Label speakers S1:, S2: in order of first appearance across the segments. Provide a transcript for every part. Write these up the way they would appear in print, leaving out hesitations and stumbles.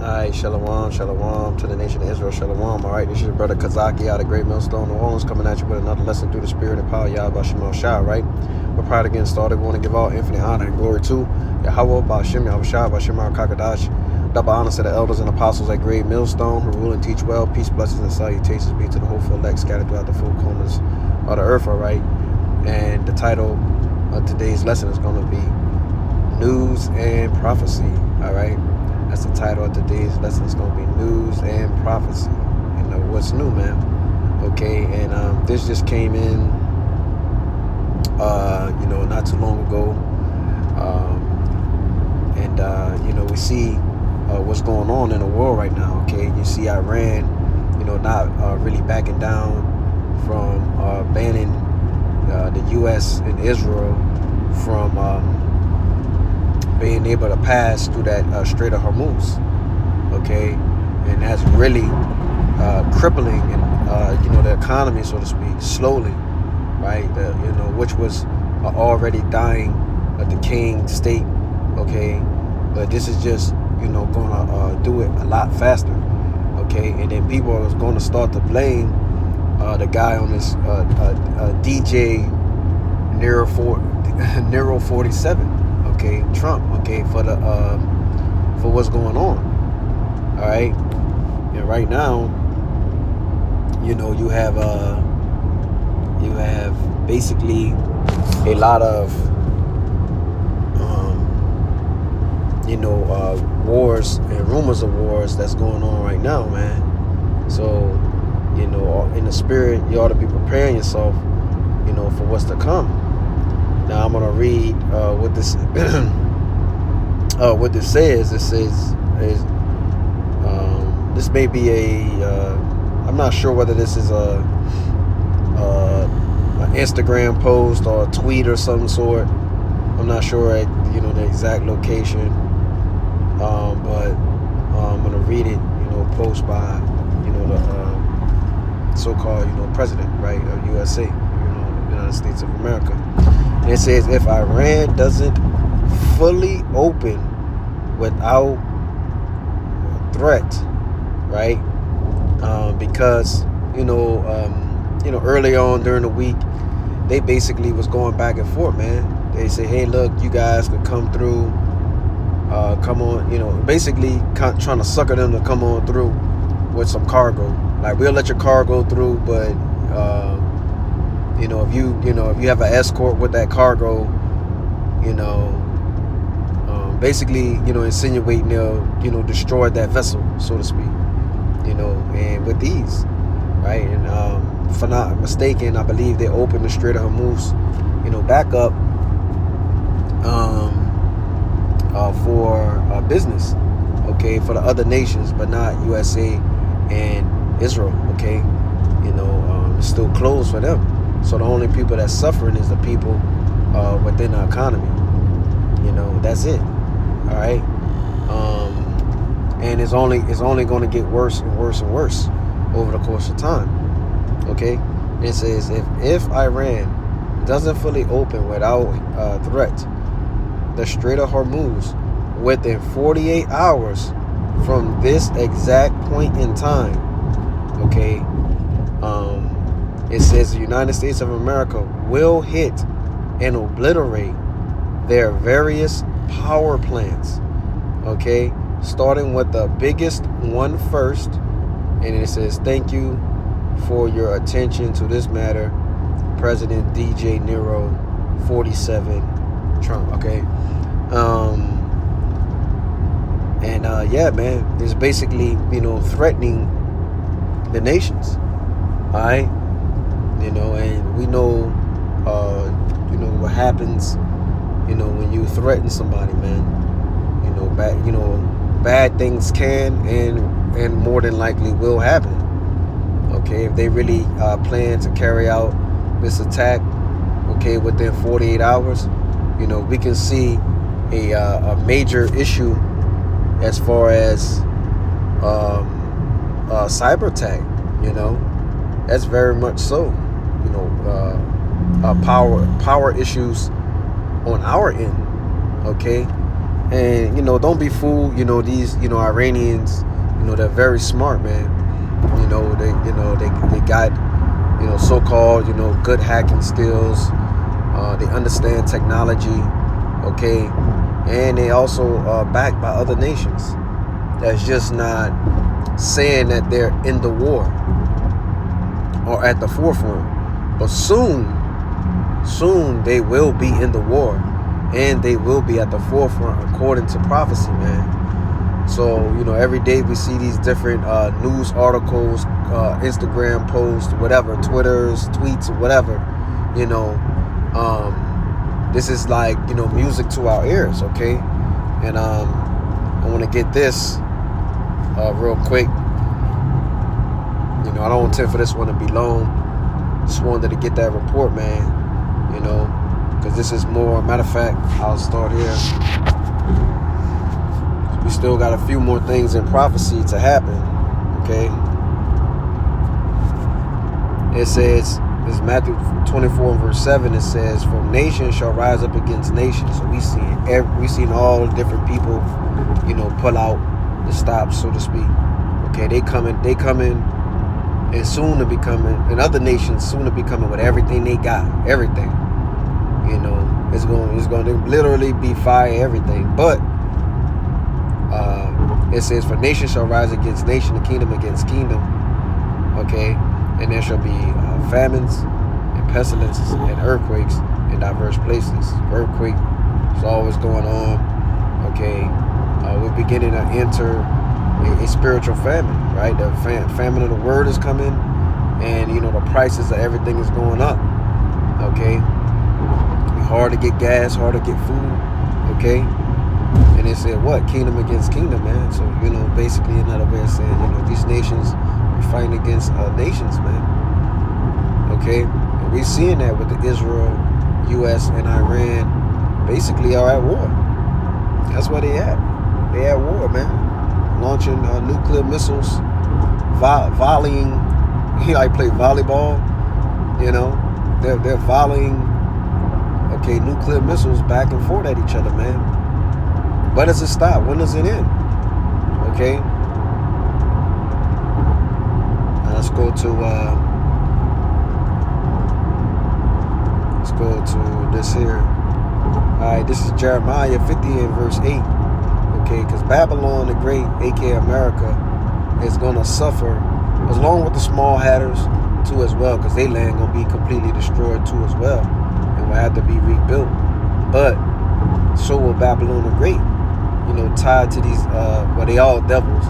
S1: Alright, shalom, shalom to the nation of Israel, shalom. Alright, this is your brother Kazaki out of Great Millstone, New Orleans, coming at you with another lesson through the spirit and power of Yahweh Shema Shah, right? We're prior to getting started, we want to give all infinite honor and glory to Yahweh Ba'ashem Yahweh Shah, Ba'ashem Kakadash. Double honor to the elders and apostles at Great Millstone, who rule and teach well. Peace, blessings, and salutations be to the hopeful elect scattered throughout the four corners of the earth, alright? And the title of today's lesson is going to be News and Prophecy, alright? That's the title of today's lesson. It's going to be News and Prophecy. You know, what's new, man? Okay, and this just came in, not too long ago. We see what's going on in the world right now, okay? You see Iran, not really backing down from banning the U.S. and Israel from being able to pass through that Strait of Hormuz, okay, and that's really crippling, and the economy, so to speak, slowly, right? Which was already dying, a decaying state, okay, but this is just gonna do it a lot faster, okay, and then people are going to start to blame the guy on this DJ Nero 47. Okay, Trump, okay, for what's going on. All right, and right now, you have basically a lot of wars and rumors of wars that's going on right now, man. So in the spirit, you ought to be preparing yourself, for what's to come. Now I'm gonna read what this what this says. It says this may be I'm not sure whether this is an Instagram post or a tweet or some sort. I'm not sure the exact location, but I'm gonna read it. Post by the so-called president, right, of USA, United States of America. It says, if Iran doesn't fully open without threat, right? Because early on during the week, they basically was going back and forth, man. They say, hey, look, you guys could come through, come on, basically trying to sucker them to come on through with some cargo. Like, we'll let your cargo through, but if you have an escort with that cargo, basically, insinuating they'll, destroy that vessel, so to speak, and with ease, right? And if I'm not mistaken, I believe they opened the Strait of Hormuz, back up for business, okay, for the other nations, but not USA and Israel, okay? It's still closed for them. So the only people that's suffering is the people within the economy. That's it. All right. And it's only going to get worse and worse and worse over the course of time. Okay. It says if Iran doesn't fully open without threat the Strait of Hormuz within 48 hours from this exact point in time, okay. It says the United States of America will hit and obliterate their various power plants, okay, starting with the biggest one first. And it says, thank you for your attention to this matter, President DJ Nero 47 Trump, okay. Yeah, man, it's basically, threatening the nations, all right. And we know, what happens, when you threaten somebody, man. Bad things can and more than likely will happen. Okay, if they really plan to carry out this attack, okay, within 48 hours, we can see a major issue as far as cyber attack. That's very much so. Power issues on our end, okay, And don't be fooled. These Iranians. They're very smart, man. They got so-called good hacking skills. They understand technology, okay, and they also are backed by other nations. That's just not saying that they're in the war or at the forefront, but soon they will be in the war, and they will be at the forefront according to prophecy, man. So every day we see these different news articles, Instagram posts, whatever, Twitters, tweets, or whatever. This is like music to our ears, okay? And I want to get this real quick. I don't intend for this one to be long. Just wanted to get that report, man. Because this is more. Matter of fact, I'll start here. We still got a few more things in prophecy to happen, okay? It says, it's Matthew 24 and verse 7. It says, "For nation shall rise up against nation." So we seen all different people, pull out the stops, so to speak. Okay, they coming, and soon to be coming, and other nations soon to be coming with everything they got, everything. It's going to literally be fire, everything. But it says, "For nation shall rise against nation, and kingdom against kingdom." Okay, and there shall be famines and pestilences and earthquakes in diverse places. Earthquake is always going on. Okay, we're beginning to enter a spiritual famine, right? The famine of the word is coming, and the prices of everything is going up. Okay, it's hard to get gas, hard to get food. Okay, and they said what? Kingdom against kingdom, man. So basically another way of saying these nations are fighting against nations, man. Okay, and we're seeing that with the Israel, U.S. and Iran basically are at war. That's where they at. They at war, man. Launching nuclear missiles, volleying. I play volleyball. They're volleying. Okay, nuclear missiles back and forth at each other, man. When does it stop? When does it end? Okay. Now let's go to this here. Alright, this is Jeremiah 50 and verse 8. Okay, because Babylon the Great, aka America, is gonna suffer, along with the small hatters too as well, because they land gonna be completely destroyed too as well, and will have to be rebuilt. But so will Babylon the Great, tied to these they all devils,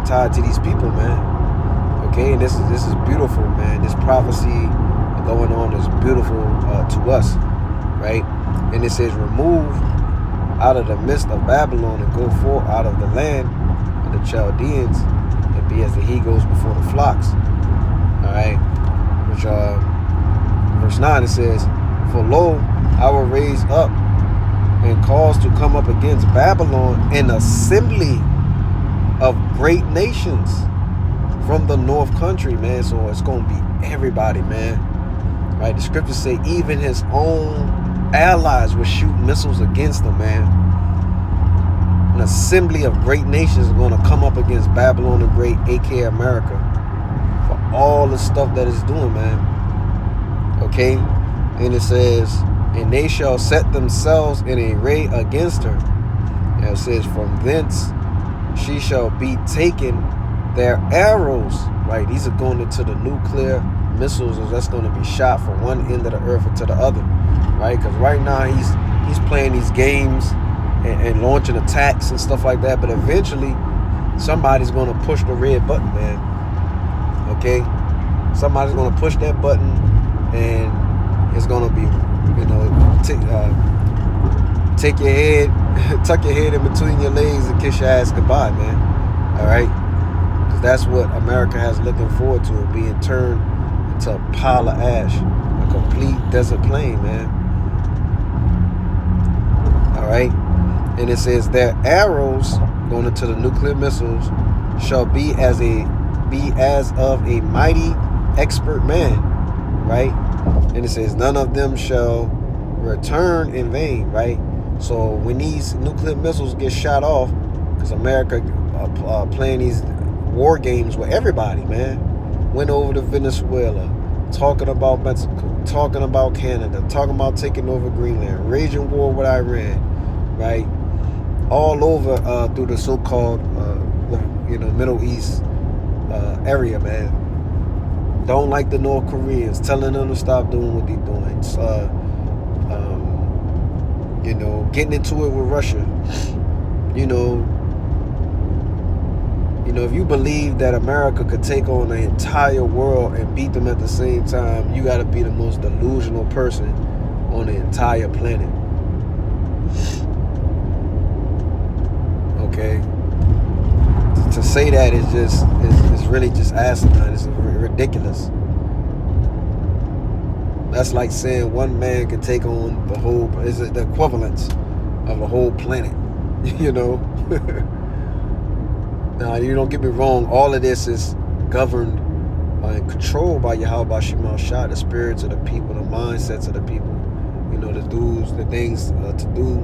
S1: tied to these people, man. Okay, and this is beautiful, man. This prophecy going on is beautiful to us, right? And it says, "Remove out of the midst of Babylon, and go forth out of the land of the Chaldeans, and be as the he goes before the flocks." All right, which verse 9 it says, "For lo, I will raise up and cause to come up against Babylon an assembly of great nations from the north country," man. So it's gonna be everybody, man. Right? The scriptures say even his own allies will shoot missiles against him, man. An assembly of great nations are going to come up against Babylon the Great, aka America, for all the stuff that it's doing, man. Okay? And it says, "And they shall set themselves in array against her." And it says, "From thence she shall be taken their arrows." Right? These are going into the nuclear missiles that's going to be shot from one end of the earth to the other, right? Because right now he's playing these games and launching attacks and stuff like that, but eventually somebody's going to push the red button, man. Okay, somebody's going to push that button, and it's going to be take your head tuck your head in between your legs and kiss your ass goodbye, man. All right, because that's what America has looking forward to, being turned to a pile of ash, a complete desert plain, man. All right, and it says their arrows going into the nuclear missiles shall be as of a mighty expert man, right? And it says none of them shall return in vain, right? So when these nuclear missiles get shot off, because America playing these war games with everybody, man, went over to Venezuela, talking about Mexico, talking about Canada, talking about taking over Greenland, raging war with Iran, right? All over through the so-called, Middle East area, man. Don't like the North Koreans, telling them to stop doing what they're doing. Getting into it with Russia. If you believe that America could take on the entire world and beat them at the same time, you got to be the most delusional person on the entire planet. Okay? To say that is really just asinine. It's ridiculous. That's like saying one man can take on the whole, is the equivalence of a whole planet. Now, you don't get me wrong, all of this is governed and controlled by Yahweh Shema Shah, the spirits of the people, the mindsets of the people, the do's, the things to do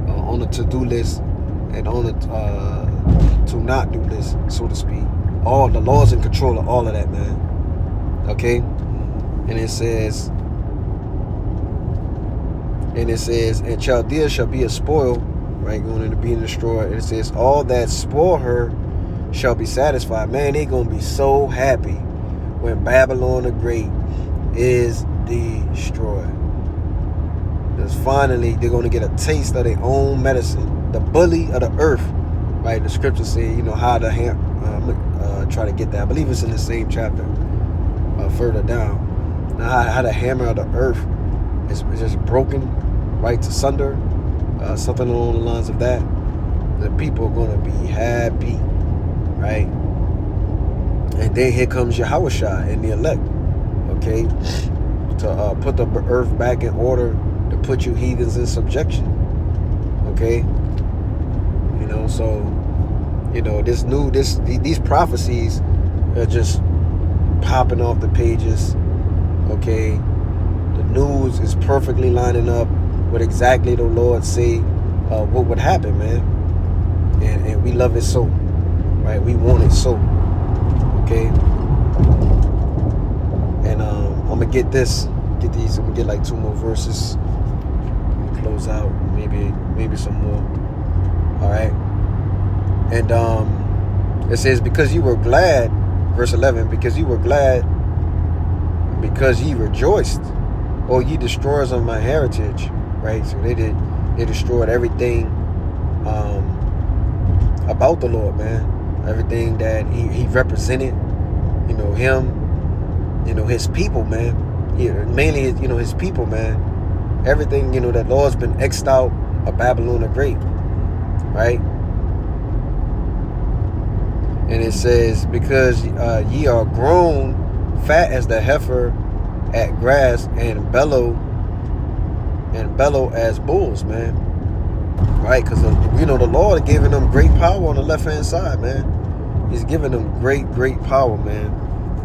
S1: on the to-do list and on the to not do list, so to speak. All the laws in control of all of that, man. Okay? And it says, and Chaldea shall be a spoil, right, going into being destroyed. And it says, all that spoil her shall be satisfied. Man, they gonna be so happy when Babylon the Great is destroyed. Because finally they're gonna get a taste of their own medicine. The bully of the earth, right? The scripture say, how to try to get that. I believe it's in the same chapter, further down. Now, how the hammer of the earth is just broken, right, to sunder, something along the lines of that. The people are going to be happy, right? And then here comes Yahushua and the elect, okay, to put the earth back in order, to put you heathens in subjection, okay? So, these prophecies are just popping off the pages. Okay, the news is perfectly lining up with exactly the Lord say what would happen, man. And we love it so, right? We want it so. Okay. And I'm gonna get these. I'm gonna get like 2 more verses. Close out, maybe some more. All right. And it says, because you were glad, verse 11, because you were glad, because ye rejoiced, O ye destroyers of my heritage, right? So they destroyed everything about the Lord, man. Everything that he represented, him, his people, man. Mainly, his people, man. Everything, that Lord's been exed out of Babylon the Great, right? And it says, because ye are grown fat as the heifer at grass, and bellow as bulls, man. Right? Because the Lord giving them great power on the left hand side, man. He's giving them great power, man.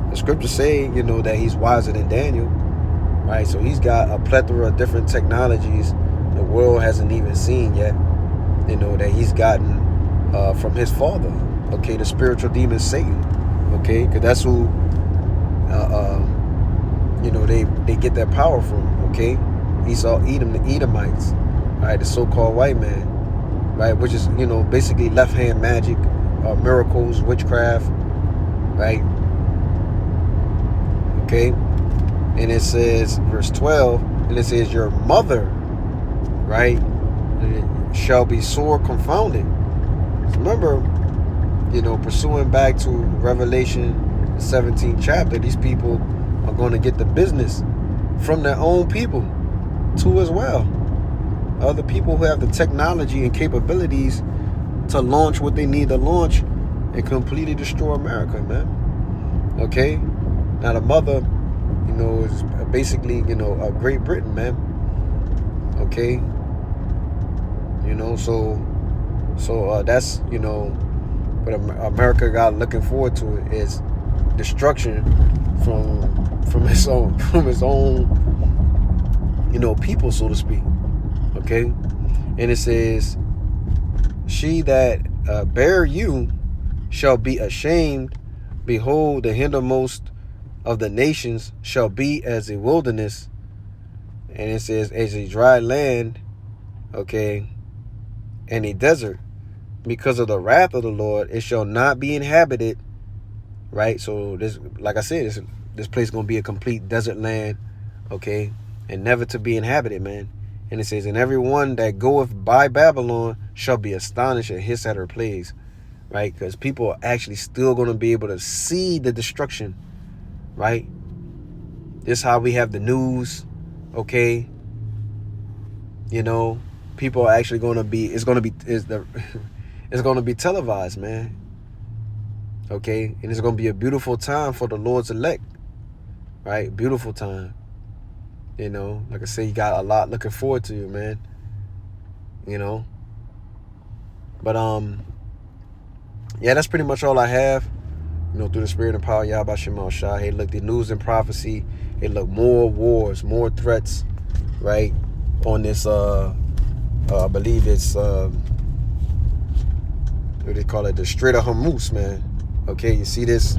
S1: The scriptures say, that he's wiser than Daniel, right? So he's got a plethora of different technologies the world hasn't even seen yet, that he's gotten from his father, okay, the spiritual demon Satan, okay, because that's who they get their power from, okay? Esau, Edom, the Edomites, right? The so-called white man, right? Which is, basically left-hand magic, miracles, witchcraft, right? Okay? And it says, verse 12, and it says, your mother, right, shall be sore confounded. Remember, pursuing back to Revelation, the 17th chapter, these people are going to get the business from their own people too as well. Other people who have the technology and capabilities to launch what they need to launch and completely destroy America, man. Okay? Now the mother, is basically, Great Britain, man. Okay? So that's, what America got looking forward to is destruction from his own, people, so to speak. Okay? And it says, she that bear you shall be ashamed. Behold, the hindermost of the nations shall be as a wilderness. And it says, as a dry land, okay, and a desert. Because of the wrath of the Lord, it shall not be inhabited. Right? So this, like I said, this place is going to be a complete desert land, okay, and never to be inhabited, man. And it says, and everyone that goeth by Babylon shall be astonished and hiss at her plagues. Right? Because people are actually still going to be able to see the destruction. Right? This is how we have the news. Okay? People are actually going to be, it's going to be televised, man. Okay? And it's going to be a beautiful time for the Lord's elect. Right? Beautiful time. Like I say, you got a lot looking forward to you, man. But yeah, that's pretty much all I have. Through the spirit and power of Yahweh Shema Shai. Hey, look, the news and prophecy. Hey, look, more wars, more threats, right? On this, I believe it's, what do they call it? The Strait of Hormuz, man. Okay, you see this?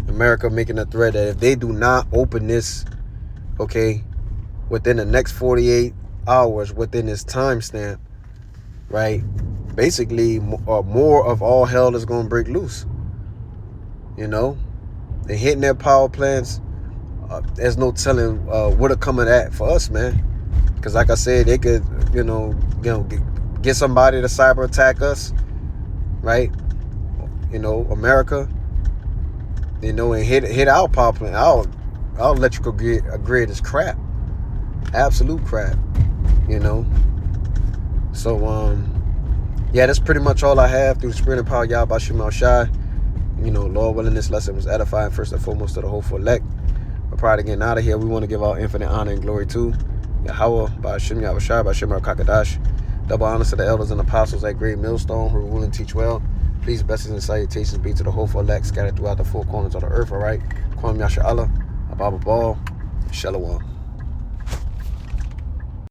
S1: America making a threat that if they do not open this, okay, within the next 48 hours, within this timestamp, right? Basically, more of all hell is going to break loose. They're hitting their power plants. There's no telling what'll come of that for us, man. Because like I said, they could, get somebody to cyber attack us, right? America, and hit our power plant. Our electrical grid is crap, absolute crap. So yeah, that's pretty much all I have through the spirit and power of Yahweh Shema Shai. Lord willing, this lesson was edifying first and foremost to the hopeful elect. But prior to getting out of here, we want to give our infinite honor and glory to Yahweh, Ba'ashem Yahweh Shai, Ba'ashem Kakadash. Double honors to the elders and apostles at Great Millstone who rule and teach well. Peace, blessings, and salutations be to the hopeful elect scattered throughout the four corners of the earth, all right? Kwam Yasha Allah, Ababa Ball, Shalom.